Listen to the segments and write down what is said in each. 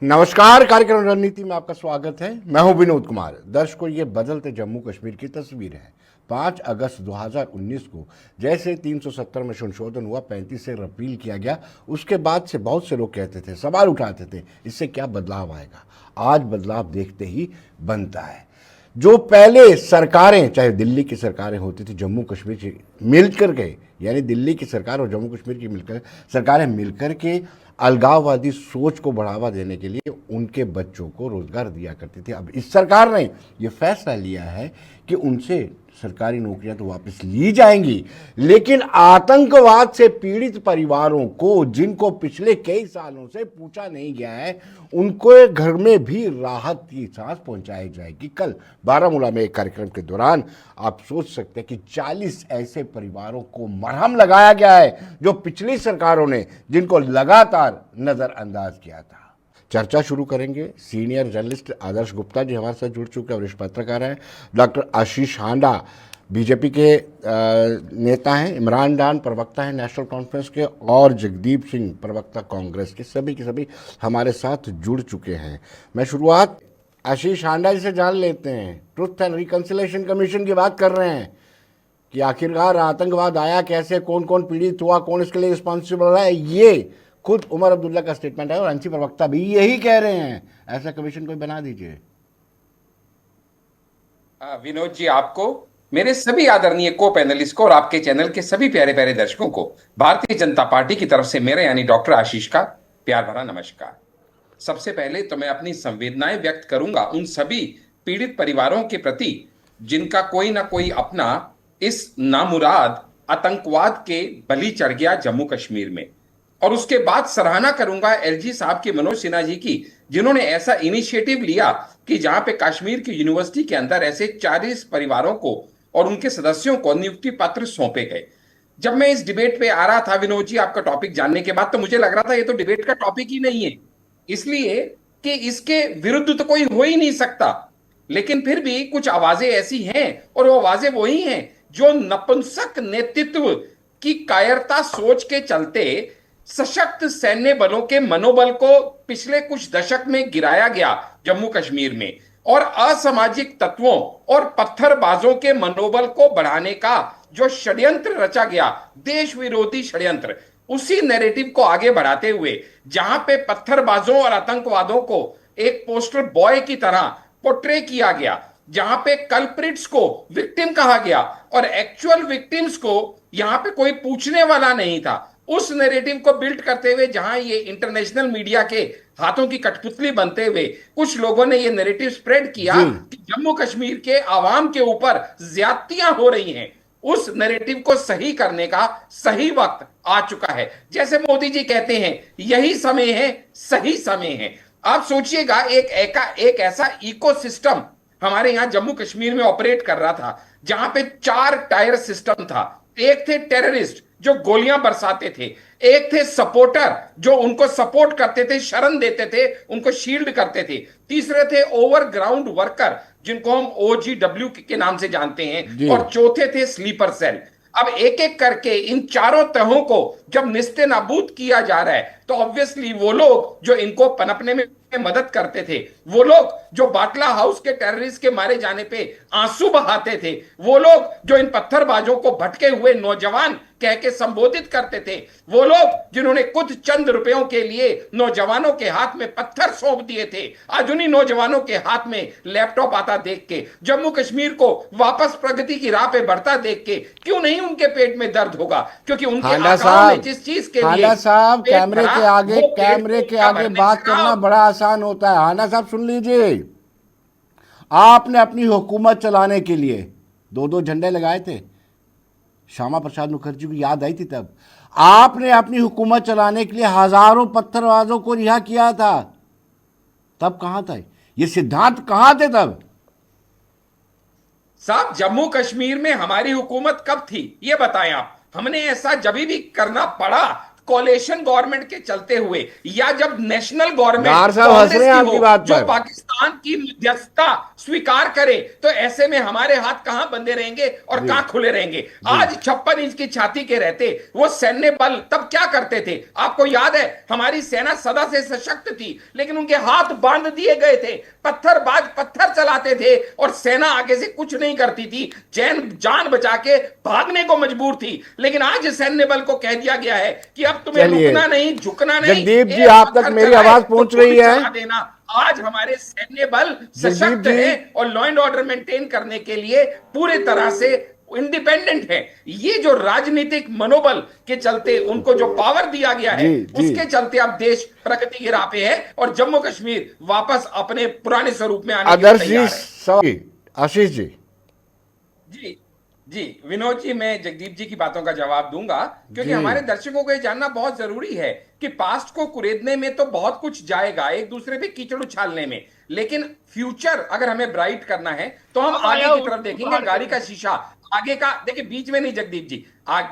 नमस्कार। कार्यक्रम रणनीति में आपका स्वागत है। मैं हूं विनोद कुमार। दर्शकों, ये बदलते जम्मू कश्मीर की तस्वीर है। 5 अगस्त 2019 को जैसे 370 में संशोधन हुआ, 35 से रिपील किया गया, उसके बाद से बहुत से लोग कहते थे, सवाल उठाते थे, इससे क्या बदलाव आएगा। आज बदलाव देखते ही बनता है। जो पहले सरकारें, चाहे दिल्ली की सरकारें होती थी, जम्मू कश्मीर की मिलकर के, यानी दिल्ली की सरकार और जम्मू कश्मीर की मिलकर सरकारें मिलकर के अलगाववादी सोच को बढ़ावा देने के लिए उनके बच्चों को रोजगार दिया करती थी। अब इस सरकार ने यह फैसला लिया है कि उनसे सरकारी नौकरियां तो वापस ली जाएंगी, लेकिन आतंकवाद से पीड़ित परिवारों को, जिनको पिछले कई सालों से पूछा नहीं गया है, उनको घर में भी राहत की सांस पहुंचाई जाएगी। कल बारामूला में एक कार्यक्रम के दौरान आप सोच सकते हैं कि 40 ऐसे परिवारों को मरहम लगाया गया है जो पिछली सरकारों ने जिनको लगातार नजरअंदाज किया था। चर्चा शुरू करेंगे। सीनियर जर्नलिस्ट आदर्श गुप्ता जी हमारे साथ जुड़ चुके हैं, वरिष्ठ पत्रकार हैं। डॉक्टर आशीष हांडा बीजेपी के नेता हैं, इमरान डान प्रवक्ता हैं नेशनल कॉन्फ्रेंस के, और जगदीप सिंह प्रवक्ता कांग्रेस के। सभी के सभी हमारे साथ जुड़ चुके हैं। मैं शुरुआत आशीष हांडा जी से जान लेते हैं। ट्रुथ एंड रिकंसिलिएशन कमीशन की बात कर रहे हैं कि आखिरकार आतंकवाद आया कैसे, कौन कौन पीड़ित हुआ, कौन इसके लिए रिस्पॉन्सिबल है। ये खुद उमर अब्दुल्ला का स्टेटमेंट है और एनसी प्रवक्ता भी यही कह रहे हैं। ऐसा कमीशन कोई बना दीजिए। विनोद जी, आपको, मेरे सभी आदरणीय को पैनलिस्ट को और आपके चैनल के सभी प्यारे प्यारे दर्शकों को भारतीय जनता पार्टी की तरफ से मेरे यानी डॉक्टर आशीष का प्यार भरा नमस्कार। सबसे पहले तो मैं अपनी संवेदनाएं व्यक्त करूंगा उन सभी पीड़ित परिवारों के प्रति जिनका कोई ना कोई अपना इस नामुराद आतंकवाद के बलि चढ़ गया जम्मू कश्मीर में। और उसके बाद सराहना करूंगा एलजी साहब की, मनोज सिन्हा जी की, जिन्होंने ऐसा इनिशिएटिव लिया कि जहां पे कश्मीर की यूनिवर्सिटी के अंदर ऐसे 40 परिवारों को और उनके सदस्यों को नियुक्ति पत्र सौंपे गए। जब मैं इस डिबेट पे आ रहा था विनोद जी, आपका टॉपिक जानने के बाद, तो मुझे लग रहा था ये तो डिबेट का टॉपिक ही नहीं है, इसलिए कि इसके विरुद्ध तो कोई हो ही नहीं सकता। लेकिन फिर भी कुछ आवाजें ऐसी हैं, और वो आवाजें वही हैं जो नपुंसक नेतृत्व की कायरता सोच के चलते सशक्त सैन्य बलों के मनोबल को पिछले कुछ दशक में गिराया गया जम्मू कश्मीर में, और असामाजिक तत्वों और पत्थरबाजों के मनोबल को बढ़ाने का जो षड्यंत्र रचा गया, देश विरोधी षड्यंत्र, उसी नैरेटिव को आगे बढ़ाते हुए जहां पे पत्थरबाजों और आतंकवादों को एक पोस्टर बॉय की तरह पोर्ट्रे किया गया, जहां पे कल्प्रिट्स को विक्टिम कहा गया और एक्चुअल विक्टिम्स को यहां पे कोई पूछने वाला नहीं था, उस नैरेटिव को बिल्ड करते हुए जहां ये इंटरनेशनल मीडिया के हाथों की कठपुतली बनते हुए कुछ लोगों ने ये नैरेटिव स्प्रेड किया कि जम्मू कश्मीर के आवाम के ऊपर ज्यादतियां हो रही हैं, उस नैरेटिव को सही करने का सही वक्त आ चुका है। जैसे मोदी जी कहते हैं, यही समय है, सही समय है। आप सोचिएगा, एक ऐसा इकोसिस्टम हमारे यहां जम्मू कश्मीर में ऑपरेट कर रहा था जहां पे 4 टायर सिस्टम था। एक थे टेररिस्ट जो गोलियां बरसाते थे, एक थे सपोर्टर जो उनको सपोर्ट करते थे, शरण देते थे, उनको शील्ड करते थे, तीसरे थे ओवरग्राउंड वर्कर जिनको हम OGW के नाम से जानते हैं, और चौथे थे स्लीपर सेल। अब एक एक करके इन चारों तहों को जब निस्ते नाबूद किया जा रहा है, तो ऑब्वियसली वो लोग जो इनको पनपने में मदद करते थे, वो लोग जो बाटला हाउस के टेररिस्ट के मारे जाने पे आंसू बहाते थे, वो लोग जो इन पत्थरबाजों को भटके हुए नौजवान कह के संबोधित करते थे, वो लोग जिन्होंने कुछ चंद रुपयों के लिए नौजवानों के हाथ में पत्थर सौंप दिए थे, आज उन्हीं नौजवानों के हाथ में लैपटॉप आता देख के, जम्मू कश्मीर को वापस प्रगति की राह पे बढ़ता देख के क्यों नहीं उनके पेट में दर्द होगा? क्योंकि उनके आकाओं ने जिस चीज के लिए साहब कैमरे के आगे बात करना बड़ा आसान होता है। हांडा साहब सुन लीजिए, आपने अपनी हुकूमत चलाने के लिए 2-2 झंडे लगाए थे। श्यामा प्रसाद मुखर्जी को याद आई थी तब। आपने अपनी हुकूमत चलाने के लिए हजारों पत्थरबाजों को रिहा किया था। तब कहां था ये सिद्धांत, कहां थे तब? साहब, जम्मू कश्मीर में हमारी हुकूमत कब थी ये बताएं आप। हमने ऐसा जब भी करना पड़ा कोलेशन गवर्नमेंट के चलते हुए, या जब नेशनल गवर्नमेंट डार साहब हंस रहे हैं आपकी बात जो पर। पाकिस्तान की मध्यस्थता स्वीकार करे, तो ऐसे में हमारे हाथ कहां बंधे रहेंगे और कहां खुले रहेंगे। आज 56 इंच की छाती के रहते वो सैन्य बल तब क्या करते थे? आपको याद है, हमारी सेना सदा से सशक्त थी, लेकिन उनके हाथ बांध दिए गए थे, पत्थरबाज पत्थर चलाते थे और सेना आगे से कुछ नहीं करती थी, जान बचा के भागने को मजबूर थी। लेकिन आज सैन्य बल को कह दिया गया है कि अब तुम्हें रुकना नहीं, झुकना नहीं। जगदीप जी, आप तक मेरी आवाज पहुंच रही है? देना। आज हमारे सैन्य बल सशक्त है और लॉ एंड ऑर्डर मेंटेन करने के लिए पूरी तरह से इंडिपेंडेंट है। ये जो राजनीतिक मनोबल के चलते उनको जो पावर दिया गया है, उसके चलते अब देश प्रगति की राह पे है और जम्मू कश्मीर वापस अपने पुराने स्वरूप में आने के लिए तैयार है। आशीष जी। जी जी विनोद जी, मैं जगदीप जी की बातों का जवाब दूंगा, क्योंकि हमारे दर्शकों को यह जानना बहुत जरूरी है कि पास्ट को कुरेदने में तो बहुत कुछ जाएगा, एक दूसरे पे कीचड़ उछालने में, लेकिन फ्यूचर अगर हमें ब्राइट करना है तो हम आगे की तरफ देखेंगे। गाड़ी का शीशा आगे का, देखिए बीच में नहीं जगदीप जी,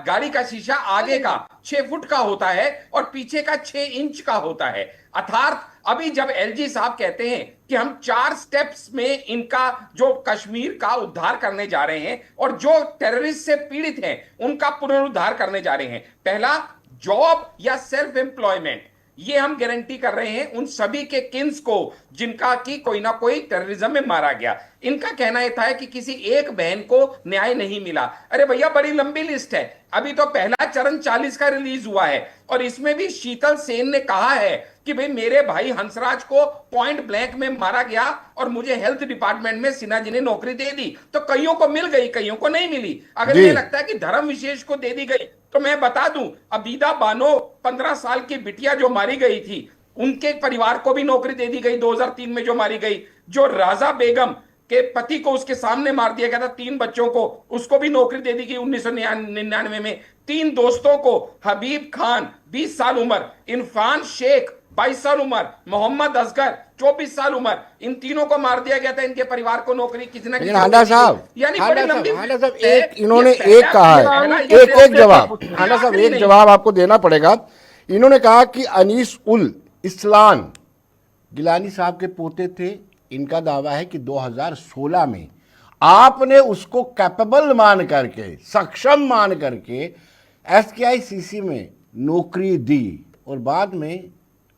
गाड़ी का शीशा आगे का 6 फुट का होता है और पीछे का 6 इंच का होता है। अर्थात अभी जब एलजी साहब कहते हैं कि हम 4 स्टेप्स में इनका जो कश्मीर का उद्धार करने जा रहे हैं और जो टेररिस्ट से पीड़ित हैं उनका पुनरुद्धार करने जा रहे हैं, पहला जॉब या सेल्फ एम्प्लॉयमेंट, ये हम गारंटी कर रहे हैं उन सभी के किन्स को जिनका की कोई ना कोई टेररिज्म में मारा गया। इनका कहना यह था कि किसी एक बहन को न्याय नहीं मिला। अरे भैया, बड़ी लंबी लिस्ट है, अभी तो पहला चरण 40 का रिलीज हुआ है और इसमें भी शीतल सेन ने कहा है कि भाई मेरे भाई हंसराज को पॉइंट ब्लैंक में मारा गया और मुझे हेल्थ डिपार्टमेंट में सिन्हा जी ने नौकरी दे दी, तो कईयों को मिल गई, कईयों को नहीं मिली। अगर ये लगता है कि धर्म विशेष को दे दी गई, तो मैं बता दूं, अबीदा बानो 15 साल की बिटिया जो मारी गई थी, उनके परिवार को भी नौकरी दे दी गई 2003 में जो मारी गई। जो राजा बेगम के पति को उसके सामने मार दिया गया था, 3 बच्चों को, उसको भी नौकरी दे दी गई 1999 में। 3 दोस्तों को, हबीब खान 20 साल उम्र, इरफान शेख 22 साल उम्र, मोहम्मद असगर 24 साल उम्र, इन तीनों को मार दिया गया था। इनके परिवार को नौकरी किसी न किसी, हांडा साहब, यानी बड़ी लंबी एक इन्होंने एक कहा है, एक जवाब, हांडा साहब एक जवाब आपको देना पड़ेगा। इन्होंने कहा कि अनीस उल इस्लाम गिलानी साहब के पोते थे। इनका दावा है कि 2016 में आपने उसको कैपेबल मान करके, सक्षम मान करके SKICC में नौकरी दी और बाद में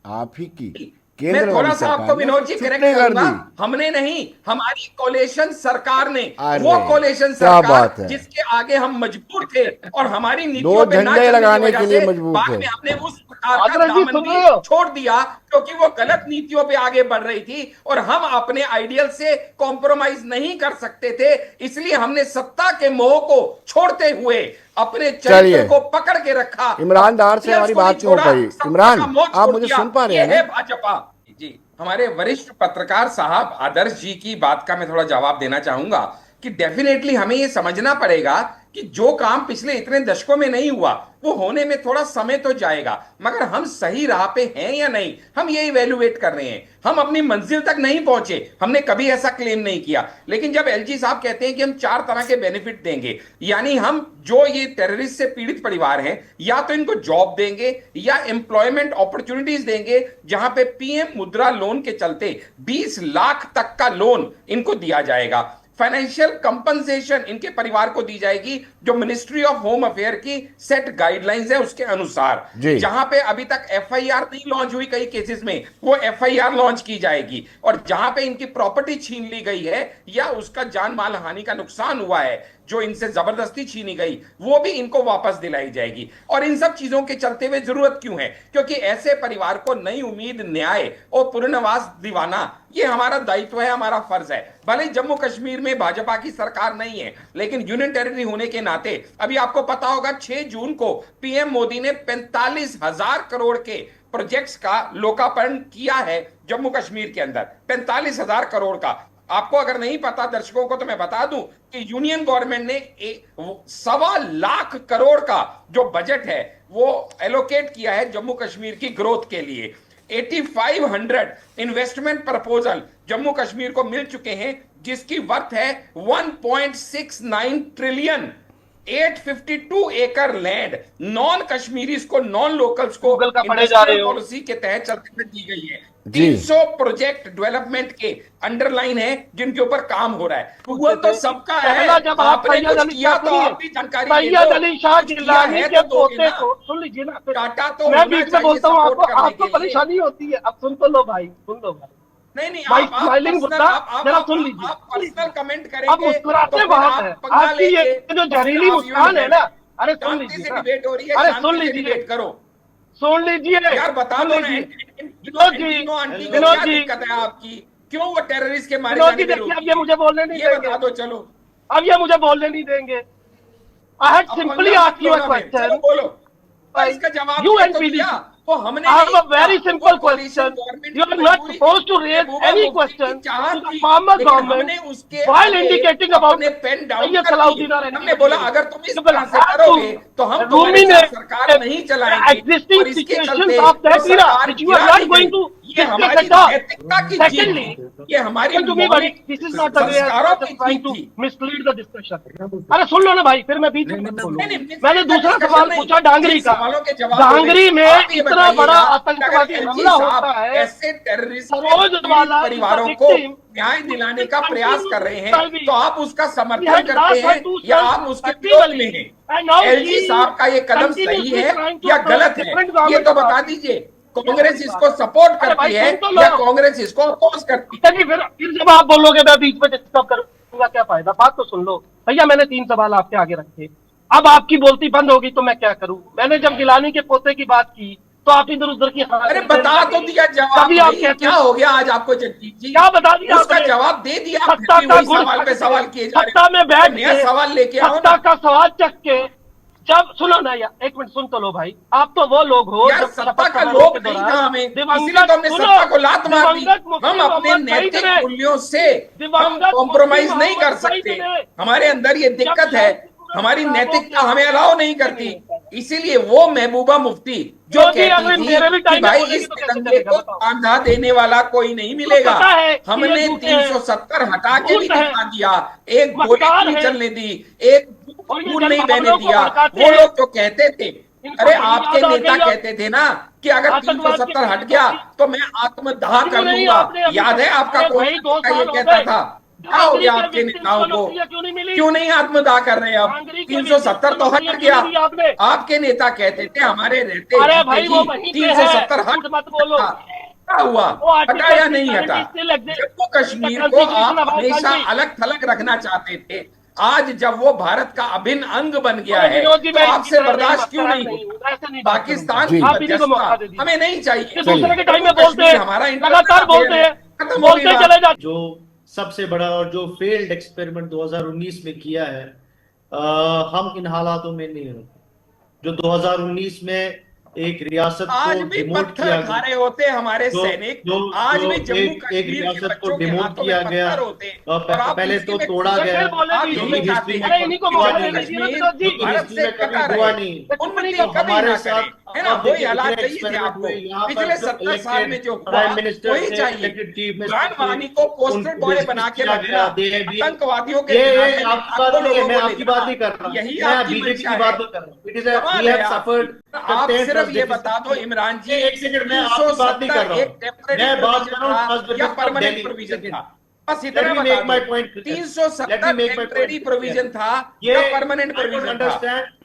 आप ही की मैं थोड़ा सा आपको विनोद जी करेक्ट करूंगा, हमने नहीं, हमारी कोलेशन सरकार ने, वो कोलेशन सरकार जिसके आगे हम मजबूर थे और हमारी नीतियों पे ना लगाने के लिए मजबूर थे, बाद में हमने उस सरकार का दामन भी छोड़ दिया क्योंकि वो गलत नीतियों पे आगे बढ़ रही थी और हम अपने आइडियल से कॉम्प्रोमाइज नहीं कर सकते थे। इसलिए हमने सत्ता के मोह को छोड़ते हुए अपने चरित्र को पकड़ के रखा। इमरान डार से हमारी बात क्यों पाई? इमरान, आप मुझे सुन पा रहे हैं? भाजपा जी, हमारे वरिष्ठ पत्रकार साहब आदर्श जी की बात का मैं थोड़ा जवाब देना चाहूंगा कि डेफिनेटली हमें यह समझना पड़ेगा कि जो काम पिछले इतने दशकों में नहीं हुआ, वो होने में थोड़ा समय तो जाएगा, मगर हम सही राह पे हैं या नहीं, हम ये इवेल्युएट कर रहे हैं। हम अपनी मंजिल तक नहीं पहुंचे, हमने कभी ऐसा क्लेम नहीं किया, लेकिन जब एलजी साहब कहते हैं कि हम 4 तरह के बेनिफिट देंगे, यानी हम जो ये टेररिस्ट से पीड़ित परिवार हैं, या तो इनको जॉब देंगे या एम्प्लॉयमेंट अपॉर्चुनिटीज देंगे, जहां पे पीएम मुद्रा लोन के चलते 20 लाख तक का लोन इनको दिया जाएगा। फाइनेंशियल कंपनसेशन इनके परिवार को दी जाएगी जो मिनिस्ट्री ऑफ होम अफेयर की सेट गाइडलाइंस है उसके अनुसार। जहां पे अभी तक एफआईआर नहीं लॉन्च हुई कई केसेस में, वो एफआईआर लॉन्च की जाएगी, और जहां पे इनकी प्रॉपर्टी छीन ली गई है या उसका जान माल हानि का नुकसान हुआ है जो इनसे जबरदस्ती छीनी गई, वो भी इनको वापस दिलाई जाएगी। और इन सब चीजों के चलते हुए जरूरत क्यों है? क्योंकि ऐसे परिवार को नई उम्मीद, न्याय और पुनर्वास दिवाना ये हमारा दायित्व है, हमारा फर्ज है। भले जम्मू कश्मीर में भाजपा की सरकार नहीं है, लेकिन यूनियन टेरिटरी होने के नाते अभी आपको पता होगा 6 जून को पीएम मोदी ने 45,000 करोड़ के प्रोजेक्ट्स का लोकार्पण किया है जम्मू कश्मीर के अंदर, 45,000 करोड़ का। आपको अगर नहीं पता दर्शकों को तो मैं बता दूं कि यूनियन गवर्नमेंट ने 1.25 लाख करोड़ का जो बजट है वो एलोकेट किया है जम्मू कश्मीर की ग्रोथ के लिए। 8500 इन्वेस्टमेंट प्रपोजल जम्मू कश्मीर को मिल चुके हैं जिसकी वर्थ है 1.69 ट्रिलियन। 852 एकड़ लैंड नॉन कश्मीरीज को, नॉन लोकल्स को गूगल का पढ़े जा रहे हो पॉलिसी के तहत चलते हुए दी गई है। जी। 300 प्रोजेक्ट डेवलपमेंट के अंडरलाइन है जिनके ऊपर काम हो रहा है। वो तो सबका है। पहला जब आप आपने सैयद कुछ अली किया शाह तो सुनिए, आप भी जानकारी ले सैयद लो। अली शाह कुछ किया गिलानी है के तो दोगे पोते ना। को सुन लीजिए ना। टाटा तो मैं होना बीच में चाहिए बोलता हूँ, सपोर्ट करने आपको के लिए। परेशानी होती है। अब सुन तो लो भाई, सुन लो भाई। नहीं नहीं, भाई आप स्माइलिंग पर्सनल मुद्दा जरा सुन लीजिए। आप पर्सनल कमेंट अब करेंगे मुस्कुराते तो फिर बहुत आप है पंगा आपकी ये लेंगे, जो तो फिर जहरीली आप मुस्कान है ना। अरे सुन शांति लीजिए से ना, डिबेट हो रही है, अरे सुन शांति से लीजिए, डिबेट करो। सुन लीजिए यार बता सुन दो ना, लीजिए। विनोद जी, आंटी को विनोद क्या जी, दिक्कत है आपकी? क्यों वो टेररिस्ट के मारे विनोद जाने जी में देखिए, अब रोकी ये मुझे बोलने नहीं ये देंगे। बता दो। चलो अब ये मुझे बोलने नहीं देंगे। I had अब simply पंगा मत asked you लो a ना फिर। चलो question. बोलो। और इसका जवाब You दे and तो PDP. दिया। वो हमने I have नहीं a very किया। simple वो coalition question. government You की are not मजबूरी supposed to थी। raise महबूबा any मुफ्ती question की चाहत to the थी, farmer लेकिन government हमने उसके while आगे indicating about अपने पेन डाउन Sayyid कर Salahuddin दिए। or हमने बोला anybody. अगर तुम इस You will तरह से have करोगे to तो हम तुम्हारे साथ ruminate सरकार नहीं the चलाएंगे। existing और इसके situations चलते of वो that era, सरकार which you are गिरा not दी going गई। to ये discuss हमारी at all. नैतिकता की जीत Secondly, थी। ये हमारी to me, buddy, मौलिक this is not the way संस्कारों I'm की just trying जीत to थी। mislead the discussion. अरे सुन लो ना भाई, फिर मैं बीच में मत बोलूं। नहीं, मैंने दूसरा discussion सवाल नहीं, पूछा डांगरी जिन का। सवालों के जवाब डांगरी हो में गए। आप ये इतना बताइएगा बड़ा कि आतंकवादी अगर हमला LG होता साहब है, ऐसे टेररिस्ट सरोज वाला परिवारों को न्याय दिलाने का प्रयास कर रहे हैं तो आप उसका समर्थन करते हैं या आप उसके विरोध में हैं? LG साहब का ये कदम सही है या गलत है, ये तो बता दीजिए। कांग्रेस इसको सपोर्ट करती है या कांग्रेस इसको अपोज करती है? फिर जब आप बोलोगे मैं बीच में डिस्टर्ब करूंगा, क्या फायदा? बात तो सुन लो भैया। मैंने 3 सवाल आपके आगे रखे, अब आपकी बोलती बंद होगी तो मैं क्या करूं? मैंने जब गिलानी के पोते की बात की तो आप इधर उधर की अरे बता तो दिया जवाब। कभी आप कहते क्या हो गया आज आपको जगजीत जी? क्या बता दिया उसका आपने? जवाब दे दिया। सत्ता फिर का वही गुण सवाल पे सवाल किए जा रहे सत्ता में बैठ नया के सवाल लेके आओ सत्ता ना। का सवाल चक के जब सुनो ना यार, एक मिनट सुन तो लो भाई। आप तो वो लोग हो यार जब सत्ता का समारोह लोभ के नहीं दौरान था हमें, दिवंगत- इसीलिए तो हमने सुनो, सत्ता को लात मार दी। दिवंगत मुफ्ती हम अपने मोहम्मद नैतिक सईद ने- मूल्यों से हम दिवंगत कॉम्प्रोमाइज मुफ्ती नहीं कर मोहम्मद सकते। सईद ने- हमारे अंदर ये दिक्कत है, हमारी नैतिकता हमें अलाउ नहीं करती। इसीलिए वो महबूबा मुफ्ती जो क्योंकि कहती अगर मेरे भी थी कि टाइम में भाई बोलेगी इस तो कैसे तिरंगे चलेगा, को बताओ। बांधा देने वाला कोई नहीं मिलेगा। पता है कि हमने ये झूठे हैं, 370 हटा के भी झूठ है, दिखा दिया, एक गोली मक्कार नहीं है। चलने दी, एक और ये फूल जन नहीं बहने भावनाओं को दिया। भड़काते वो हैं। लोग जो कहते थे, इनको अरे बड़ी आपके याद आ नेता गई अब। कहते थे ना कि अगर आतंकवाद के 370 हट गया तो मैं आत्मदाह क्यों कर नहीं लूंगा। आपने अभी याद है तक- आपका अरे कौन भाई, 2 नेता ये साल हो कहता गए। था? क्या हो गया डांगरी आपके के नेताओं victims को? नौकरियां क्यों नहीं मिली? क्यों नहीं आत्मदाह कर रहे अब? डांगरी के 370 तो हट victims गया। नौकरियां क्यों नहीं दी आपने? आपके नेता कहते थे हमारे रहते अरे जीते भाई, जी वो वहीं पे है, 370 झूठ हट मत बोलो। क्या हुआ? वो आर्टिकल हटा या नहीं 370 हटा? still exists। जम्मू कश्मीर को Constitution आप of our हमेशा country। अलग थलग रखना चाहते थे। आज जब वो भारत का अभिन्न अंग बन गया है विनोद जी, तो मैं आपसे इनकी तरह बर्दाश्त क्यों नहीं नहीं? हूं, ऐसे नहीं बात पाकिस्तान करूंगा। की आप इन्हीं को मौका दे मध्यस्थता दीजिए। हमें नहीं चाहिए। ये दूसरे के टाइम में जम्मू बोलते कश्मीर हैं, हमारा लगातार बोलते हैं, खत्म हो बोलते गई बात। चले जाते। जो सबसे बड़ा और जो फेल्ड एक्सपेरिमेंट 2019 में किया है, हम इन हालातों में नहीं होते। जो 2019 में एक रियासत आज को भी डिमोट किया पत्थर खा रहे होते हमारे सैनिक। आज भी जम्मू एक कश्मीर के रियासत को बच्चों के डिमोट हाथों किया में गया, पत्थर होते और आप पहले उसी तो में तोड़ा खुश गया। फिर बोले आप भी यही नहीं। चाहते हैं अरे इन्हीं को कि मौका जम्मू दे दीजिए कश्मीर विनोद जी। भारत से हिस्ट्री में कटा कभी हुआ रहे, नहीं। उन्नति तो कभी हमारे ना साथ करे, है ना? वही हालात चाहिए थे आपको। पिछले 70 साल में जो हुआ वही चाहिए। इमरान वानी को पोस्टर बॉय बना के रखना, आतंकवादियों के ये आपकी बात नहीं है, मैं आपकी बात नहीं कर रहा, यही मैं आपकी बीजेपी मंशा की बात है। नहीं कर रहा। It is we have suffered. आप सिर्फ ये बता दो इमरान जी, एक सेकंड, मैं आपकी बात नहीं कर रहा हूं, मैं बात कर रहा हूं या परमानेंट प्रोविजन था? बस इतना बता दो। 370 टेम्परेरी प्रोविजन था या परमानेंट प्रोविजन था?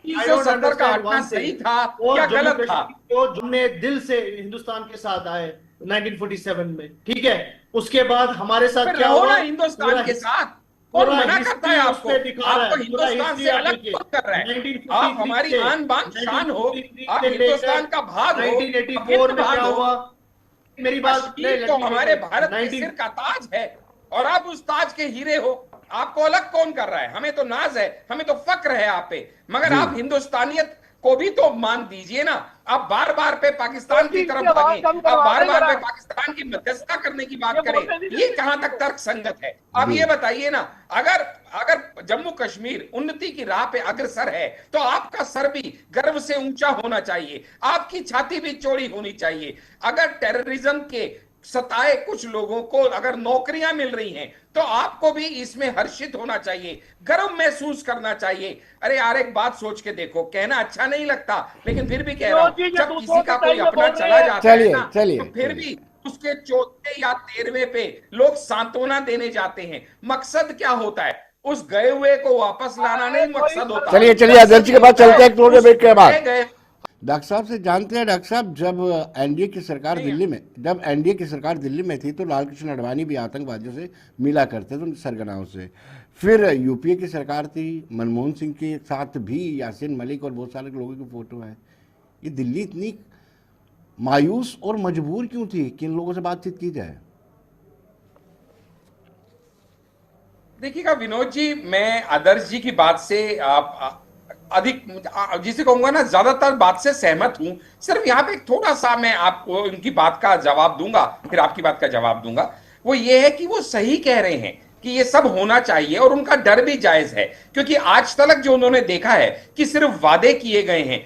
370 का हटना सही था या गलत था? तो हमने दिल से हिंदुस्तान के साथ आए 1947 में, ठीक है। उसके बाद हमारे साथ क्या हुआ? हिंदुस्तान के साथ और मना करता है आपको? आपको हिंदुस्तान से अलग कौन कर रहा है? आप हमारी आन बान शान हो, आप हिंदुस्तान का भाग हो। 1984 में क्या हुआ? मेरी बात तो हमारे भारत के सिर का ताज है और आप उस ताज के हीरे हो। आपको अलग कौन कर रहा है? हमें तो नाज है, हमें तो फक्र है आप पे, मगर आप हिंदुस्तानियत को भी तो मान दीजिए ना। आप बार बार पे पाकिस्तान की तरफ भागे, आप बार बार पे पाकिस्तान की मध्यस्थता करने की बात करें, ये कहां तक तर्क संगत है? आप ये बताइए ना। अगर अगर जम्मू कश्मीर उन्नति की राह पे अग्रसर है तो आपका सर भी गर्व से ऊंचा होना चाहिए, आपकी छाती भी चौड़ी होनी चाहिए। अगर टेररिज्म के सताए कुछ लोगों को अगर नौकरियां मिल रही हैं तो आपको भी इसमें हर्षित होना चाहिए, गर्व महसूस करना चाहिए। अरे यार एक बात सोच के देखो, कहना अच्छा नहीं लगता लेकिन फिर भी कह रहा हूं, जब किसी का कोई अपना चला जाता है ना तो फिर भी उसके चौथे या 13वें पे लोग सांत्वना देने जाते हैं। मकसद क्या होता है? उस गए हुए को वापस लाना नहीं मकसद होता। चलिए आदर्श जी के बाद चलते हैं, थोड़े ब्रेक के बाद गए डॉक्टर साहब से जानते हैं। डॉक्टर साहब, जब एनडीए की सरकार दिल्ली में थी तो लालकृष्ण आडवाणी भी आतंकवादियों से मिला करते थे, उन सरगनाओं से। फिर यूपीए की सरकार थी, मनमोहन सिंह के साथ भी यासीन मलिक और बहुत सारे लोगों की फोटो है। ये दिल्ली इतनी मायूस और मजबूर क्यों थी कि इन लोगों से बातचीत की जाए? देखिएगा विनोद जी, मैं आदर्श जी की बात से आप अधिक जिसे कहूंगा ना ज्यादातर बात से सहमत हूं। सिर्फ यहाँ पे थोड़ा सा मैं आपको उनकी बात का जवाब दूंगा, फिर आपकी बात का जवाब दूंगा। वो ये है कि वो सही कह रहे हैं कि ये सब होना चाहिए और उनका डर भी जायज है, क्योंकि आज तक जो उन्होंने देखा है कि सिर्फ वादे किए गए हैं,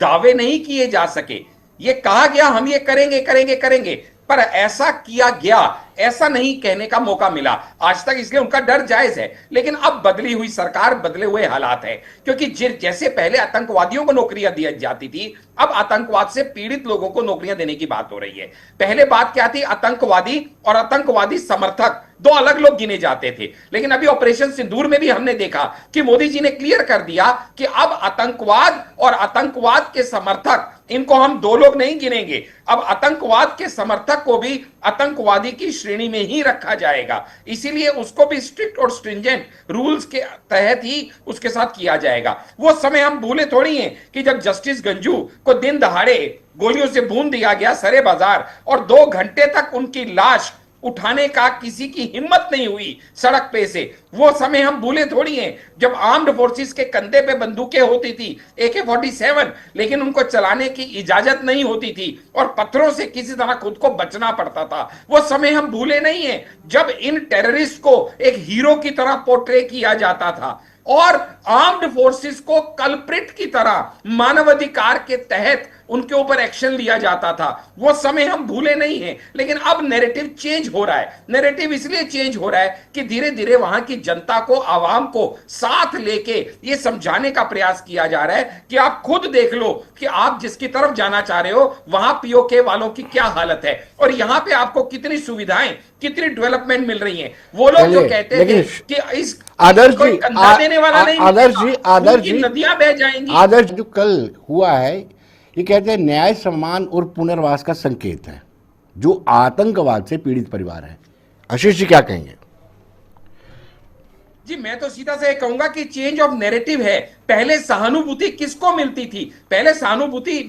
दावे नहीं किए जा सके। ये कहा गया हम ये करेंगे करेंगे करेंगे, पर ऐसा किया गया ऐसा नहीं कहने का मौका मिला आज तक, इसलिए उनका डर जायज है। लेकिन अब बदली हुई सरकार, बदले हुए हालात है, क्योंकि जैसे पहले आतंकवादियों को नौकरियां दी जाती थी, अब आतंकवाद से पीड़ित लोगों को नौकरियां देने की बात हो रही है। पहले बात क्या थी? आतंकवादी और आतंकवादी समर्थक दो अलग लोग गिने जाते थे, लेकिन अभी ऑपरेशन सिंदूर में भी हमने देखा कि मोदी जी ने क्लियर कर दिया कि अब आतंकवाद और आतंकवाद के समर्थक, इनको हम दो लोग नहीं गिनेंगे। अब आतंकवाद के समर्थक को भी आतंकवादी की श्रेणी में ही रखा जाएगा, इसीलिए उसको भी स्ट्रिक्ट और स्ट्रिंजेंट रूल्स के तहत ही उसके साथ किया जाएगा। वो समय हम भूले थोड़ी हैं कि जब जस्टिस गंजू को दिन दहाड़े गोलियों से भून दिया गया सरे बाजार और 2 घंटे तक उनकी लाश उठाने का किसी की हिम्मत नहीं हुई सड़क पे से। वो समय हम भूले थोड़ी हैं जब आर्म्ड फोर्सेस के कंधे पे बंदूकें होती थी AK-47, लेकिन उनको चलाने की इजाजत नहीं होती थी और पत्थरों से किसी तरह खुद को बचना पड़ता था। वो समय हम भूले नहीं हैं जब इन टेररिस्ट को एक हीरो की तरह पोर्ट्रे किया जाता था और आर्म्ड फोर्सेस को कल्प्रिट की तरह मानवाधिकार के तहत उनके ऊपर एक्शन लिया जाता था। वो समय हम भूले नहीं हैं, लेकिन अब नैरेटिव चेंज हो रहा है। नैरेटिव इसलिए चेंज हो रहा है कि धीरे धीरे वहां की जनता को, आवाम को साथ लेके ये समझाने का प्रयास किया जा रहा है कि आप खुद देख लो कि आप जिसकी तरफ जाना चाह रहे हो वहां POK वालों की क्या हालत है और यहां पे आपको कितनी सुविधाएं, कितनी डेवलपमेंट मिल रही है। वो लोग जो कहते थे कि इस आदर्श जी, कंधा देने वाला नहीं, आदर्श जी, नदियां बह जाएंगी। आदर्श जो कल हुआ है, ये कहते हैं न्याय, सम्मान और पुनर्वास का संकेत है जो आतंकवाद से पीड़ित परिवार है। आशीष जी क्या कहेंगे? जी मैं तो सीधा से कहूंगा कि चेंज ऑफ नैरेटिव है। पहले सहानुभूति किसको मिलती थी? पहले सहानुभूति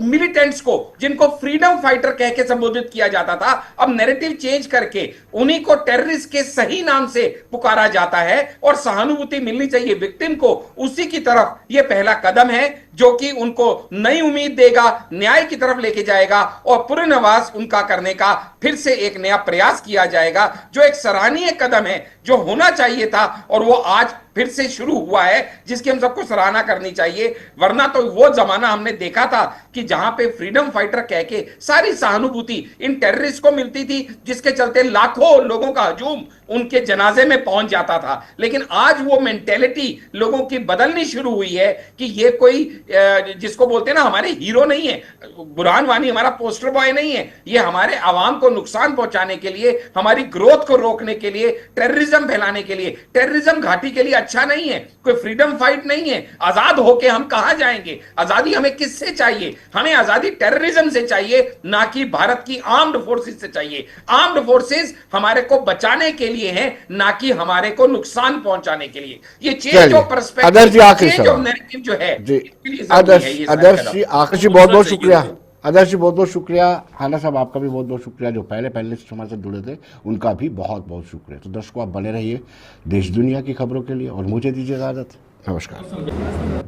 मिलिटेंट्स को, जिनको फ्रीडम फाइटर कह के संबोधित किया जाता था। अब नैरेटिव चेंज करके उन्हीं को टेररिस्ट के सही नाम से पुकारा जाता है और सहानुभूति मिलनी चाहिए विक्टिम को, उसी की तरफ यह पहला कदम है जो कि उनको नई उम्मीद देगा, न्याय की तरफ लेके जाएगा और पुनर्वास उनका करने का फिर से एक नया प्रयास किया जाएगा, जो एक सराहनीय कदम है, जो होना चाहिए था और वो आज फिर से शुरू हुआ है, जिसकी हम सबको सराहना करनी चाहिए। वरना तो वो जमाना हमने देखा था कि जहां पे फ्रीडम फाइटर कह के सारी सहानुभूति इन टेररिस्ट को मिलती थी, जिसके चलते लाखों लोगों का हजूम उनके जनाजे में पहुंच जाता था। लेकिन आज वो मेंटेलिटी लोगों की बदलनी शुरू हुई है कि ये कोई जिसको बोलते हैं ना हमारे हीरो नहीं है, बुरहान वानी हमारा पोस्टर बॉय नहीं है, ये हमारे आवाम को नुकसान पहुंचाने के लिए, हमारी ग्रोथ को रोकने के लिए, टेररिज्म फैलाने के लिए, टेररिज्म घाटी के लिए अच्छा नहीं है। कोई फ्रीडम फाइट नहीं है। आजाद होके हम कहां जाएंगे? आजादी हमें किससे चाहिए? हमें आजादी टेररिज्म से चाहिए, ना कि भारत की आर्म्ड फोर्सेस से चाहिए। आर्म्ड फोर्सेस हमारे को बचाने के लिए हैं, ना कि हमारे को नुकसान पहुंचाने के लिए। ये change of perspective, change of narrative जो है, आदर्श जी, आकाश जी बहुत बहुत शुक्रिया। आदर्श जी बहुत बहुत शुक्रिया। हाना साहब आपका भी बहुत बहुत शुक्रिया, जो पहले हमारे साथ जुड़े थे उनका भी बहुत बहुत शुक्रिया। तो दर्शकों आप बने रहिए देश दुनिया की खबरों के लिए और मुझे दीजिए इजाजत। नमस्कार।